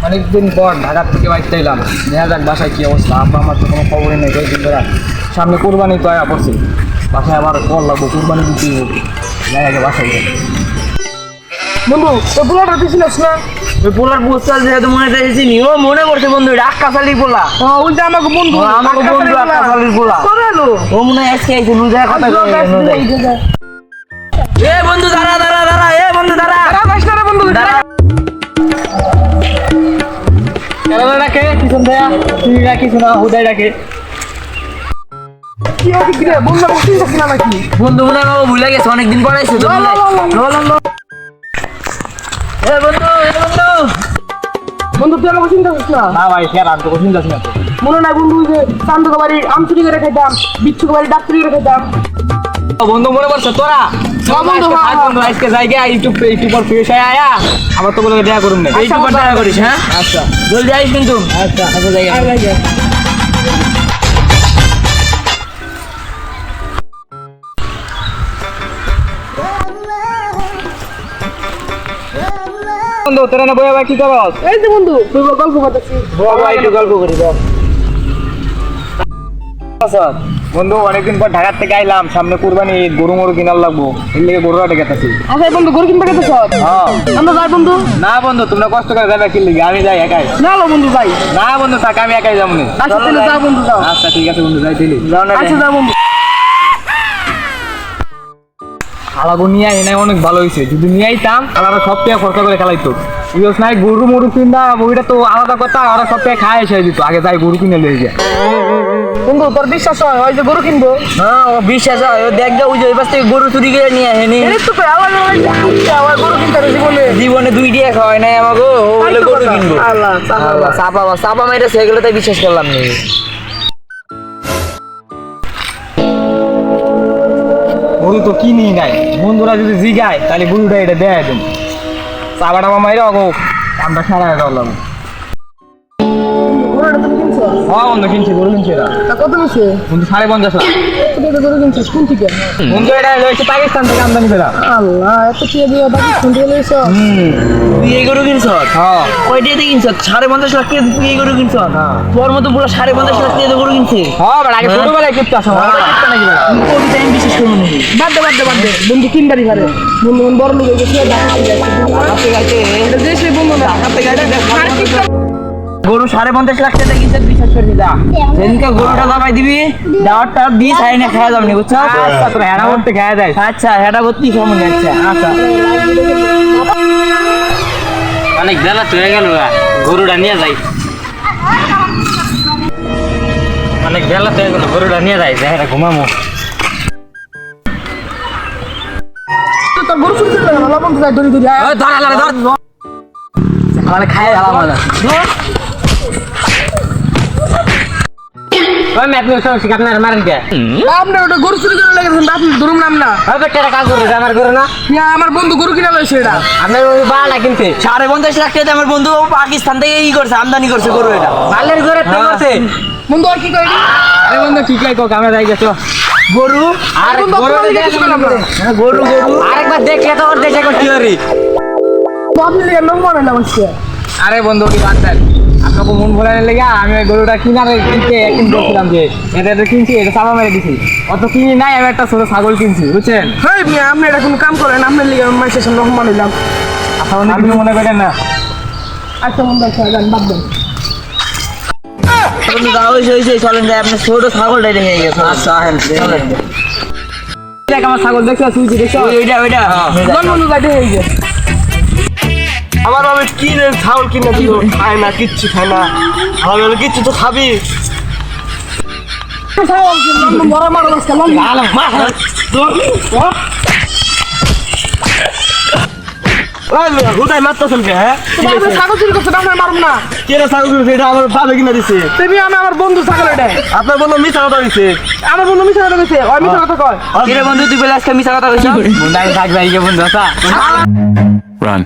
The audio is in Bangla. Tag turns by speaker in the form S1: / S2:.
S1: অনেকদিন পর ঢাকার থেকে বাইকটা এলাম, দেখা যাক বাসায় কী অবস্থা। আব্বা আমার তো কোনো খবরই নেই কয়েকদিন ধরে। সামনে কোরবানি তো আয়া পড়ছে, বাসায় আবার কল লাগবো, কোরবানি দিতেই হবে। যাই আগে বাসায় যাই।
S2: বন্ধু তো পোলাটা দিছিলিস না?
S3: ওই পোলার পোস্টার যেহেতু মনে চাইছিনি, ও মনে করছে বন্ধু এটা আক্কাশালির পোলা।
S2: ওই যে আমাকে বন্ধু
S3: আমাকে বন্ধু আক্কাশালির পোলা।
S2: কবে এলো?
S3: ও মনে হয় আজকে আইছে, নুজা কথা কই। এ বন্ধু দাঁড়া দাঁড়া দাঁড়া, এ বন্ধু দাঁড়া।
S2: যাস না রে বন্ধু,
S3: দাঁড়া।
S1: কেন ডাকে কিছু দেয়া, তুই ডাকিস না, হুদাই ডাকে।
S2: কি হবে কি রে বন্ধু, বুঝছিস না নাকি?
S3: বন্ধু মনে হয় বাবা ভুলে গেছে, অনেকদিন পর আইছে তো। এ বন্ধু, এ বন্ধু।
S2: বন্ধু তুই আমাকে চিন্তা করিস না।
S1: না ভাই, স্যার আমি তো কোচিং যাচ্ছি না তো।
S2: মনে নাই বন্ধু যে চান্দুকে বাড়ি আম চুরি করে খাইতাম, বিচ্ছুকে বাড়ি ডাক চুরি করে খাইতাম।
S1: বন্ধু মনে করছে তোরা
S2: বন্ধু,
S1: আজকে জায়গা একটু পর ফ্রেশ হয়ে আয়া আবার তো বলে দেখা করুন না।
S3: এইটুকু পর দেখা করিস, হ্যাঁ?
S1: আচ্ছা
S3: জলদি আইস কিন্তু।
S1: আচ্ছা আচ্ছা জায়গা বন্ধু তোরা না বইয়া ভাই কি করস?
S2: এই যে বন্ধু তুই গল্প করতেছি।
S1: বাবা একটু গল্প করি বল। বন্ধু অনেকদিন পর ঢাকার থেকে আইলাম, সামনে কুরবানি, গরু মরু কিনার লাগবো, এর লেগে গরু হাটে গেতেছি।
S2: আচ্ছা বন্ধু গরু কিনতে গেছিস?
S1: হ্যাঁ
S2: আমরা যাই বন্ধু।
S1: না বন্ধু তোমরা কষ্ট করে যাবে কি লিগে, আমি যাই একাই।
S2: না লো বন্ধু যাই।
S1: না বন্ধু থাক, আমি একাই যাবো না।
S2: আচ্ছা তাহলে যা বন্ধু যাও।
S1: আচ্ছা ঠিক আছে বন্ধু, যাই দিলি।
S2: আচ্ছা যা বন্ধু।
S1: আলাগো নিয়ে এনে অনেক ভালো হয়েছে, যদি নিয়ে আইতাম তাহলে সব টাকা খরচা করে খেলাইতো। বুঝছ না, গরু মরু কিনা ওইটা তো আলাদা কথা, ওরা সব টাকা খায় এসে দিত। আগে যাই গরু কিনে লয়ে যায়।
S2: বন্ধু তোর বিশ্বাস হয় ওই যে গরু কিনবো?
S3: হ্যাঁ ও বিশ্বাস হয়, ও দেখ ওই যে ওই পাশ থেকে গরু চুরি করে নিয়ে আসেনি।
S2: এই তো আবার আবার গরু কিনতে হবে জীবনে।
S3: জীবনে 2 টাকা খাওয়াই নাই আমাকে, ও বলে গরু কিনবো।
S2: আল্লাহ
S3: আল্লাহ, চাপা চাপা মেরে সেগুলো তাই বিশ্বাস করলাম না।
S1: গরু তো কিনি নাই, বন্ধুরা যদি জিগায় তাহলে গরুটা এটা দেয় দেন। চাবা টাবা মাইরে অগো আমরা সারা করলাম।
S2: গরুটা তুমি কিনছো?
S1: হ্যাঁ বন্ধু কিনছি, গরু কিনছি এরা।
S2: তা কত নিছে?
S1: বন্ধু 50 লাখ।
S2: তুই তো গরু কিনছিস কোন থেকে?
S1: বন্ধু এটা হচ্ছে পাকিস্তান থেকে আমদানি করা।
S2: আল্লাহ এত কি দিয়ে পাকিস্তান থেকে লইছো?
S3: তুই এই গরু কিনছ?
S1: হ্যাঁ
S3: কয় টাকা দিয়ে কিনছ? 50 লাখ টাকা তুই এই গরু কিনছ? তোর মতো পুরো 50 লাখ টাকা গরু কিনছে।
S1: হ্যাঁ বাট আগে ছোটবেলায় কিনতে আসো নাকি বেড়া।
S3: কোন টাইম বিশ্বাস করবো নাকি?
S2: বাদ দে বন্ধু কিনবারই পারে। বন্ধু বড় লোক হয়ে গেছে,
S3: হাতে গাইতে
S2: এটা যে সেই বন্ধু না।
S3: হাতে গাইতে গরু 50 লাখ টাকা কিনছে, বিশ্বাস করবি না? যেদিনকে গরুটা দাবাই দিবি, দাওয়ারটা দিয়ে সাইনে খাওয়া যাবে না, বুঝছো?
S1: আচ্ছা তোরা হেনা করতে খেয়ে দেয়।
S3: আচ্ছা এটা ভর্তি সামনে। আচ্ছা
S1: আচ্ছা
S3: অনেক বেলা তো হয়ে গেল, গরুটা নিয়ে যাই। অনেক বেলা তো হয়ে গেল, গরুটা নিয়ে যাই, দেখে ঘুমামো।
S2: তোর গরু চুরি করে না বন্ধু যাই ধরি ধরি।
S3: আমার খায় আলাদা ওই ম্যাপ নিয়ে সব শিখাত না মারেন কে?
S2: আপনি ওটা গরু চুরি করে লেগেছেন, আপনি ধরুন নাম না।
S3: ওই বেটারা কাজ করে আমার করে না।
S2: আমার বন্ধু গরু কিনা লইছে এটা।
S3: আপনার ওই বাড়া কিনতে 50 লাখ টাকা আমার বন্ধু পাকিস্তান থেকে ই করছে, আমদানি করছে গরু। এটা বালের ঘরে করছে
S2: বন্ধু আর কি করি?
S1: আরে বন্ধু কি কই কক আমরা যাই গেছো
S3: গরু আর গরু গরু আরেকবার দেখলে তো ওর দেশে কি হরি।
S2: আপনি লিয়ে নম্বর না বলছে।
S1: আরে বন্ধু কি বাদ দেন, আপনাকে মন ভোলানোর লেগে আমি ওই গরুটা কিনতে একদিন বলছিলাম যে এটা কিনছি, এটা চাপা মেরে দিছি। অত কিনি নাই, আমি একটা ছোট ছাগল কিনছি, বুঝছেন?
S2: হেই মিয়া আপনি এটা কোনো কাম করেন, আপনি লিয়ে মাসের সামনে রহমান হইলাম।
S1: আচ্ছা বন্ধু কিছু মনে করেন না।
S2: আচ্ছা বন্ধু আচ্ছা গান বাদ দেন।
S3: বন্ধু দাও হইছে চলেন যাই, আপনার ছোট ছাগলটাই দেখে গেছে। আচ্ছা চলেন
S1: দেখ আমার ছাগল দেখছো, সুইচি দেখছো?
S3: ওইটা
S2: কোন বন্ধু যাইতে হয়ে গেছে?
S4: আমার বাবা কিনে ছাগল কিনে দিল, খায় না, কিচ্ছু খায় না। আমার বাবা কিচ্ছু তো খাবি।
S2: বড় মারো আজকে
S4: হুদাই মারতেছেন কে? হ্যাঁ
S2: ছাগল চুরি করছে, আপনার মারুন না।
S4: কেন ছাগল কিনেছে? এটা আমার বাবা কিনে দিছে।
S2: তুমি আমার বন্ধু ছাগল এটা।
S4: আপনার বন্ধু মিথ্যা কথা দিছে।
S2: আমার বন্ধু মিশা কথা কইছে, ওই মিশা কথা কয়।
S3: কিরে বন্ধু তুই বলে আজকে মিছা কথা কইছিস?
S1: বন্ধু আমি থাকবে এই যে বন্ধু আচ্ছা।
S5: Run.